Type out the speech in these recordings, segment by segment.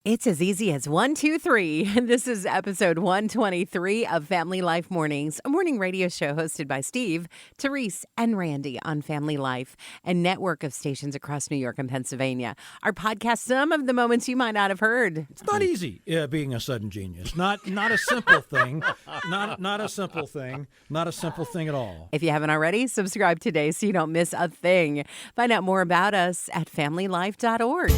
It's as easy as 1, 2, 3. This is episode 123 of Family Life Mornings, a morning radio show hosted by Steve, Terese, and Randy on Family Life, a network of stations across New York and Pennsylvania. Our podcast, some of the moments you might not have heard. It's not easy being a sudden genius. Not a simple thing. Not a simple thing. Not a simple thing at all. If you haven't already, subscribe today so you don't miss a thing. Find out more about us at familylife.org.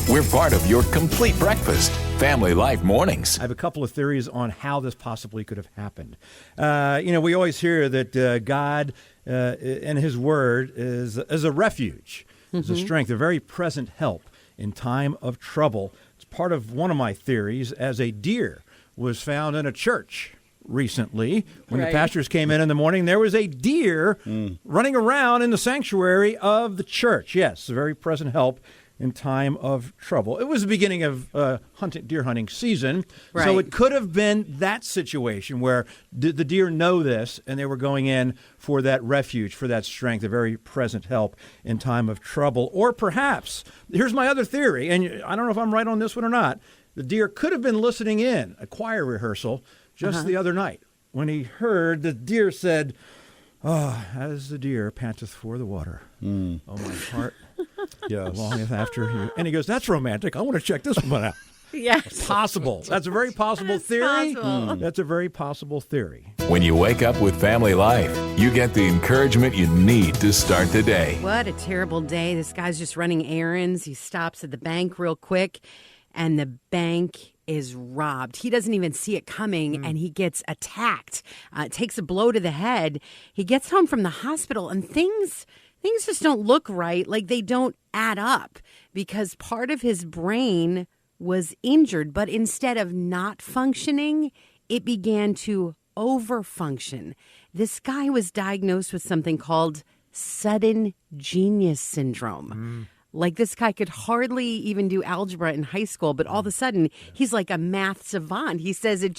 We're part of your complete breakfast, Family Life Mornings. I have a couple of theories on how this possibly could have happened. We always hear that God and His Word is a refuge, is a strength, a very present help in time of trouble. It's part of one of my theories, as a deer was found in a church recently. When the pastors came in the morning, there was a deer running around in the sanctuary of the church. Yes, a very present help in time of trouble. It was the beginning of deer hunting season, so it could have been that situation where the deer know this, and they were going in for that refuge, for that strength, a very present help in time of trouble. Or perhaps, here's my other theory, and I don't know if I'm right on this one or not, the deer could have been listening in a choir rehearsal just the other night. When he heard, the deer said, "Oh, as the deer panteth for the water, oh, my heart longeth after you." And he goes, "That's romantic. I want to check this one out." Yes. Possible. That's a very possible theory. Possible. That's a very possible theory. When you wake up with Family Life, you get the encouragement you need to start the day. What a terrible day. This guy's just running errands. He stops at the bank real quick, and the bank is robbed. He doesn't even see it coming, and he gets attacked. Takes a blow to the head. He gets home from the hospital, and things just don't look right. Like, they don't add up, because part of his brain was injured, but instead of not functioning, it began to overfunction. This guy was diagnosed with something called sudden genius syndrome. Like, this guy could hardly even do algebra in high school, but all of a sudden, he's like a math savant. He says it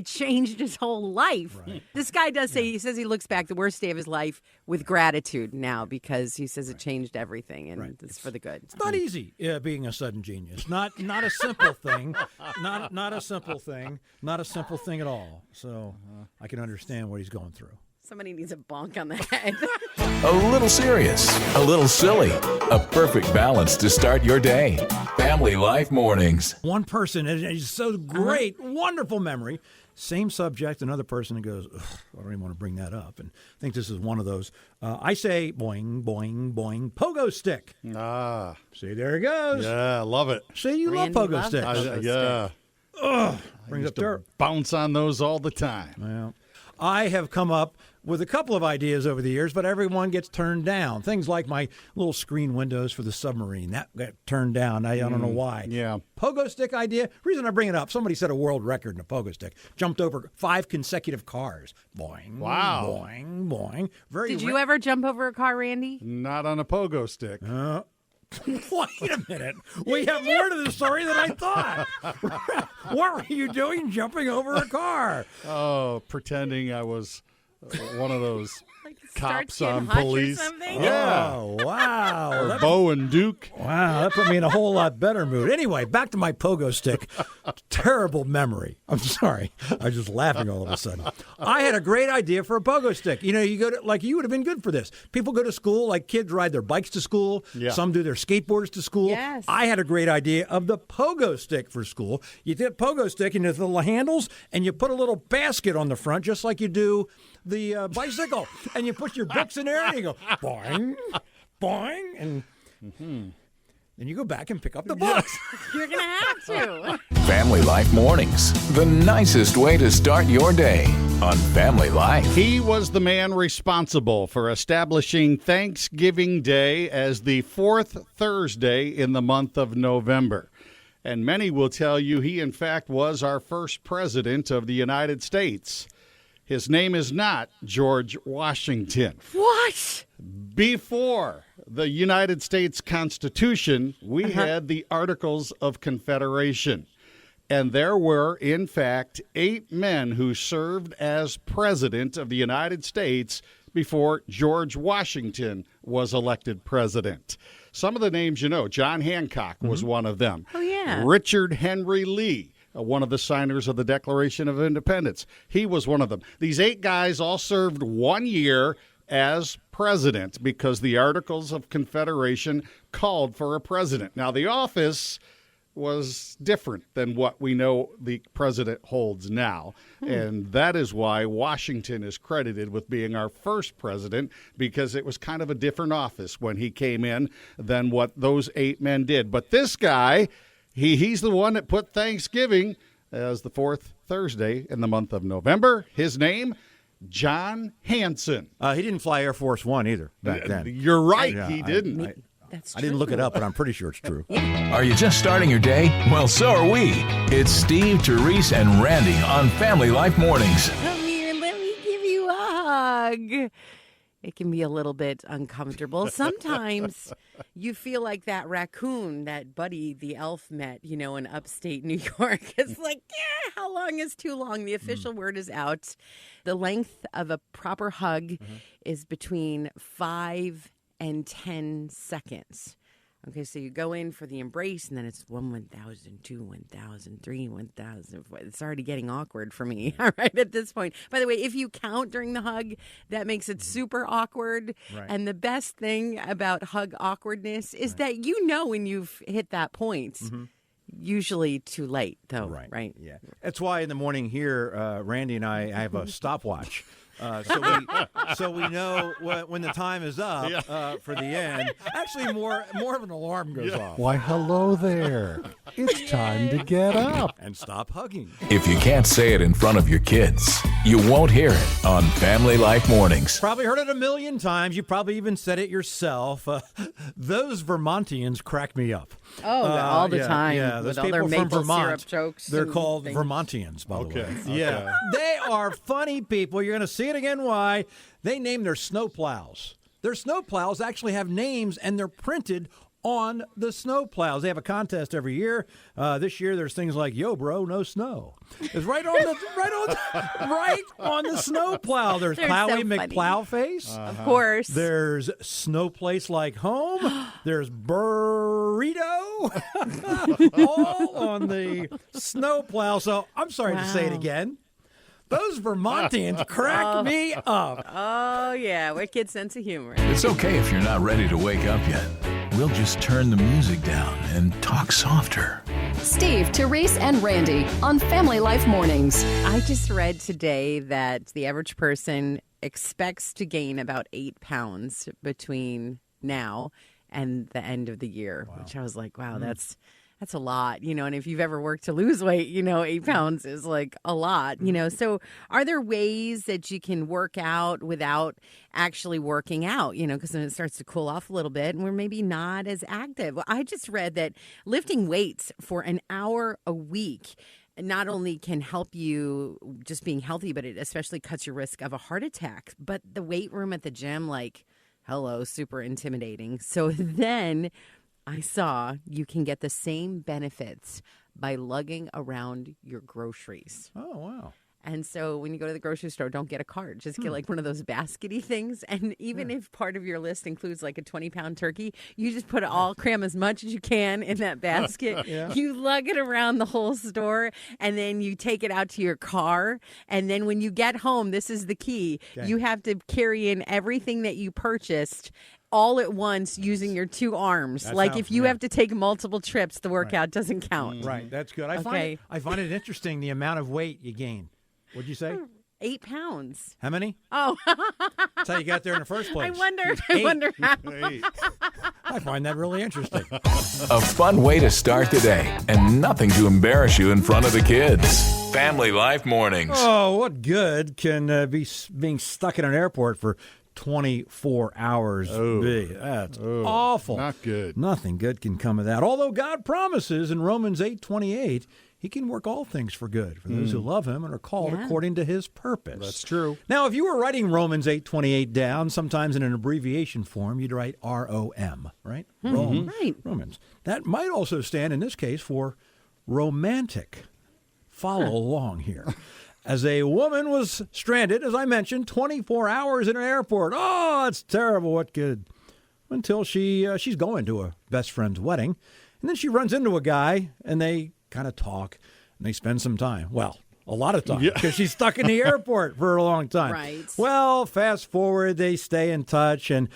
changed his whole life. Right. This guy does say, he says he looks back the worst day of his life with gratitude now, because he says it changed everything, and it's for the good. It's not easy being a sudden genius. Not a simple thing. Not a simple thing. Not a simple thing at all. So I can understand what he's going through. Somebody needs a bonk on the head. A little serious, a little silly, a perfect balance to start your day. Family Life Mornings. One person is so great, wonderful memory. Same subject, another person goes, I don't even want to bring that up. And I think this is one of those. I say, boing, boing, boing, pogo stick. See, there it goes. Yeah, I love it. See, you Randy love pogo loves sticks. pogo Yeah. Brings up to dirt. bounce on those all the time. Well, I have come up with a couple of ideas over the years, but everyone gets turned down. Things like my little screen windows for the submarine. That got turned down. I don't know why. Yeah. Pogo stick idea. Reason I bring it up, somebody set a world record in a pogo stick. Jumped over 5 consecutive cars. Boing. Wow. Boing, boing. Did you ever jump over a car, Randy? Not on a pogo stick. Wait a minute. We have more to the story than I thought. What were you doing jumping over a car? Oh, pretending I was one of those cops Starsky and on Hutch or police. something? Yeah. Oh, wow. Or Bo and Duke. Wow, that put me in a whole lot better mood. Anyway, back to my pogo stick. Terrible memory. I'm sorry. I was just laughing all of a sudden. I had a great idea for a pogo stick. You know, you go to, like, you would have been good for this. People go to school, like kids ride their bikes to school. Yeah. Some do their skateboards to school. Yes. I had a great idea of the pogo stick for school. You get a pogo stick and there's the little handles, and you put a little basket on the front, just like you do the bicycle, and you put your books in there, and you go boing, boing, and then you go back and pick up the books. You're going to have to. Family Life Mornings, the nicest way to start your day on Family Life. He was the man responsible for establishing Thanksgiving Day as the fourth Thursday in the month of November. And many will tell you he, in fact, was our first president of the United States. His name is not George Washington. What? Before the United States Constitution, we had the Articles of Confederation. And there were, in fact, 8 men who served as president of the United States before George Washington was elected president. Some of the names you know, John Hancock was one of them. Oh, yeah. Richard Henry Lee, one of the signers of the Declaration of Independence. He was one of them. These 8 guys all served 1 year as president because the Articles of Confederation called for a president. Now, the office was different than what we know the president holds now. And that is why Washington is credited with being our first president, because it was kind of a different office when he came in than what those 8 men did. But this guy, he's the one that put Thanksgiving as the 4th Thursday in the month of November. His name, John Hanson. He didn't fly Air Force One either back then. You're right, Yeah, he didn't. That's I didn't look it up, but I'm pretty sure it's true. Are you just starting your day? Well, so are we. It's Steve, Terese, and Randy on Family Life Mornings. Come here, let me give you a hug. It can be a little bit uncomfortable. Sometimes you feel like that raccoon that Buddy the elf met, in upstate New York. It's like, yeah, how long is too long? The official word is out. The length of a proper hug is between 5 and 10 seconds. Okay, so you go in for the embrace, and then it's 1,000, 2, 1,000, 3, 1,000. It's already getting awkward for me, all right, at this point. By the way, if you count during the hug, that makes it super awkward. Right. And the best thing about hug awkwardness is that when you've hit that point. Usually too late, though, right? Yeah. That's why in the morning here, Randy and I have a stopwatch. So we know when the time is up for the end. Actually, more of an alarm goes off. Why, hello there. It's time to get up. And stop hugging. If you can't say it in front of your kids, you won't hear it on Family Life Mornings. Probably heard it a million times. You probably even said it yourself. Those Vermontians crack me up. Oh, all the time. Yeah, with those all people their from maple Vermont. syrup jokes. They're and called things. Vermontians, by the way. Okay. Yeah, they are funny people. You're going to see it again. Why? They name their snowplows. Their snowplows actually have names, and they're printed on the snowplows. They have a contest every year. This year, there's things like "Yo, bro, no snow." It's right on the snowplow. There's They're Plowy so funny. McPlowface. Of course. There's Snow Place Like Home. There's Burrito. All on the snowplow. So I'm sorry to say it again. Those Vermontians crack me up. Oh, yeah. Wicked sense of humor. It's okay if you're not ready to wake up yet. We'll just turn the music down and talk softer. Steve, Terese, and Randy on Family Life Mornings. I just read today that the average person expects to gain about 8 pounds between now and the end of the year, which I was like, wow, that's a lot, and if you've ever worked to lose weight, 8 pounds is like a lot, So are there ways that you can work out without actually working out, because then it starts to cool off a little bit and we're maybe not as active? Well, I just read that lifting weights for an hour a week not only can help you just being healthy, but it especially cuts your risk of a heart attack. But the weight room at the gym, hello, super intimidating. So then I saw you can get the same benefits by lugging around your groceries. Oh, wow. And so when you go to the grocery store, don't get a cart. Just get one of those baskety things. And even if part of your list includes a 20-pound turkey, you just cram as much as you can in that basket. You lug it around the whole store, and then you take it out to your car. And then when you get home, this is the key. Okay. You have to carry in everything that you purchased all at once using your 2 arms. If you have to take multiple trips, the workout doesn't count. Right, that's good. I find it interesting the amount of weight you gain. What'd you say? 8 pounds. How many? Oh. That's how you got there in the first place. I wonder how. I find that really interesting. A fun way to start the day and nothing to embarrass you in front of the kids. Family Life Mornings. Oh, what good can be being stuck in an airport for 24 hours be? That's awful. Not good. Nothing good can come of that. Although God promises in Romans 8:28, He can work all things for good for those who love Him and are called according to His purpose. That's true. Now, if you were writing Romans 8:28 down, sometimes in an abbreviation form, you'd write R-O-M, right? Right. Romans. That might also stand in this case for romantic. Follow along here. As a woman was stranded, as I mentioned, 24 hours in an airport. Oh, it's terrible. What could until she's going to a best friend's wedding. And then she runs into a guy, and they kind of talk, and they spend some time. Well, a lot of time, because she's stuck in the airport for a long time. Right. Well, fast forward, they stay in touch, and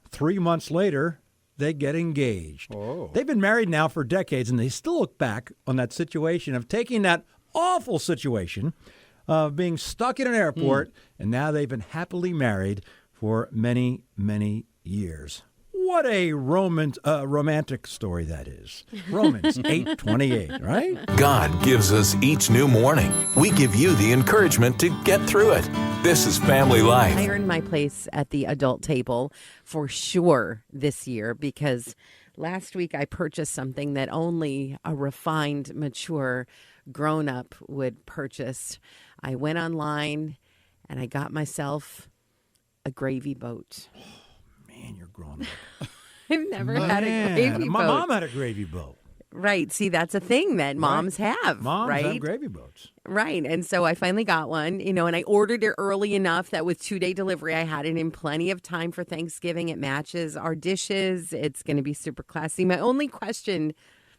3 months later, they get engaged. Oh. They've been married now for decades, and they still look back on that situation of taking that awful situation of being stuck in an airport, and now they've been happily married for many, many years. What a romantic story that is. Romans 8:28, right? God gives us each new morning. We give you the encouragement to get through it. This is Family Life. I earned my place at the adult table for sure this year, because last week I purchased something that only a refined, mature grown-up would purchase. I went online and I got myself a gravy boat. Man, you're grown up. I've never had a gravy boat. My mom had a gravy boat. Right. See, that's a thing that moms have. Moms right? have gravy boats. Right. And so I finally got one, and I ordered it early enough that with 2-day delivery, I had it in plenty of time for Thanksgiving. It matches our dishes. It's going to be super classy. My only question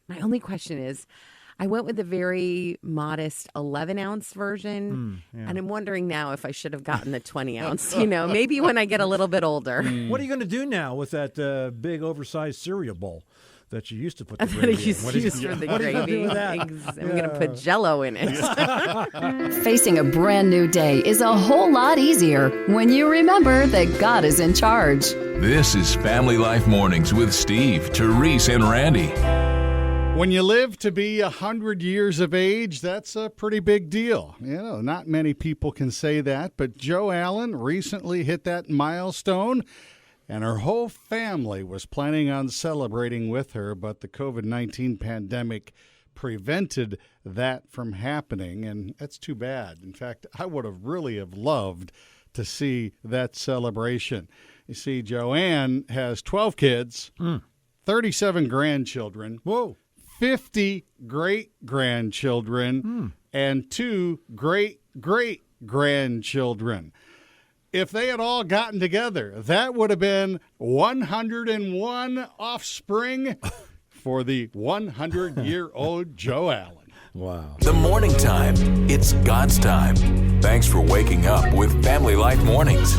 is, I went with a very modest 11-ounce version, and I'm wondering now if I should have gotten the 20-ounce, maybe when I get a little bit older. What are you going to do now with that big, oversized cereal bowl that you used to put the That I gravy in? used to use for the gravy. I'm going to put Jell-O in it. Facing a brand new day is a whole lot easier when you remember that God is in charge. This is Family Life Mornings with Steve, Terese, and Randy. When you live to be 100 years of age, that's a pretty big deal. Not many people can say that, but Jo Allen recently hit that milestone, and her whole family was planning on celebrating with her, but the COVID-19 pandemic prevented that from happening, and that's too bad. In fact, I would have really loved to see that celebration. You see, Joanne has 12 kids, 37 grandchildren. Whoa. 50 great-grandchildren and 2 great-great-grandchildren. If they had all gotten together, that would have been 101 offspring for the 100-year-old Jo Allen. Wow. The morning time. It's God's time. Thanks for waking up with Family Life Mornings.